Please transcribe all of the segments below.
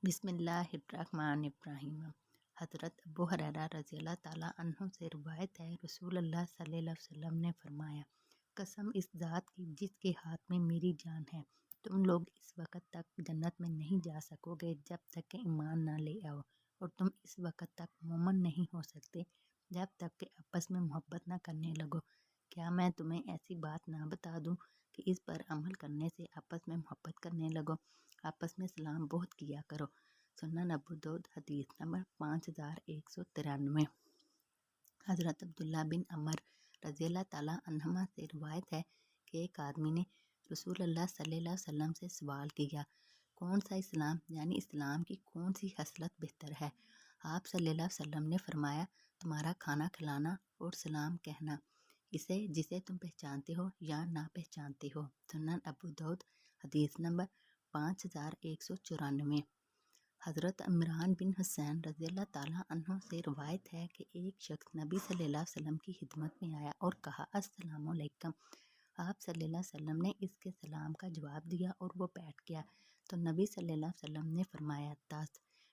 بسم اللہ الرحمن الرحیم۔ حضرت ابو ہریرہ رضی اللہ تعالیٰ عنہ سے روایت ہے، رسول اللہ صلی اللہ علیہ وسلم نے فرمایا، قسم اس ذات کی جس کے ہاتھ میں میری جان ہے، تم لوگ اس وقت تک جنت میں نہیں جا سکو گے جب تک کہ ایمان نہ لے آؤ، اور تم اس وقت تک مومن نہیں ہو سکتے جب تک کہ آپس میں محبت نہ کرنے لگو۔ کیا میں تمہیں ایسی بات نہ بتا دوں کہ اس پر عمل کرنے سے آپس میں محبت کرنے لگو؟ آپس میں سلام بہت کیا کرو۔ سنن ابو داؤد حدیث نمبر 5193۔ حضرت عبداللہ بن عمر رضی اللہ تعالیٰ عنہما سے روایت ہے کہ ایک آدمی نے رسول اللہ صلی اللہ علیہ وسلم سے سوال کیا، کون سا اسلام یعنی اسلام کی کون سی خصلت بہتر ہے؟ آپ صلی اللہ علیہ وسلم نے فرمایا، تمہارا کھانا کھلانا اور سلام کہنا، جسے تم پہچانتے ہو یا نہ پہچانتے ہو۔ سنن ابو داؤد حدیث نمبر 5194۔ حضرت عمران بن حسین رضی اللہ تعالیٰ عنہ سے روایت ہے کہ ایک شخص نبی صلی اللہ علیہ وسلم کی خدمت میں آیا اور کہا، السلام علیکم۔ آپ صلی اللہ علیہ وسلم نے اس کے سلام کا جواب دیا اور وہ بیٹھ گیا تو نبی صلی اللہ علیہ وسلم نے فرمایا، دس۔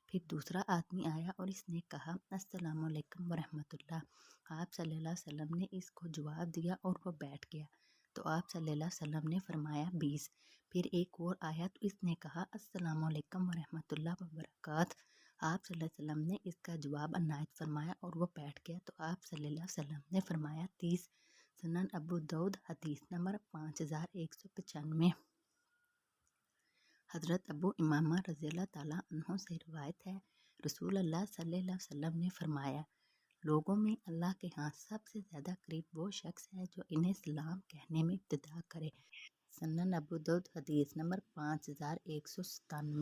پھر دوسرا آدمی آیا اور اس نے کہا، السلام علیکم ورحمۃ اللہ۔ آپ صلی اللہ علیہ وسلم نے اس کو جواب دیا اور وہ بیٹھ گیا تو آپ صلی اللہ علیہ وسلم نے فرمایا، 20۔ پھر ایک اور آیا تو اس نے کہا، السلام علیکم ورحمۃ اللہ وبرکاتہ۔ آپ صلی اللہ علیہ وسلم نے اس کا جواب عنایت فرمایا اور وہ بیٹھ گیا تو آپ صلی اللہ علیہ وسلم نے فرمایا، 30۔ سنن ابو داؤد حدیث نمبر 5195۔ حضرت ابو امامہ رضی اللہ تعالیٰ عنہ سے روایت ہے، رسول اللہ صلی اللہ علیہ وسلم نے فرمایا، لوگوں میں اللہ کے ہاں سب سے زیادہ قریب وہ شخص ہے جو انہیں سلام کہنے میں ابتدا کرے۔ سنن ابو داؤد حدیث نمبر 5197۔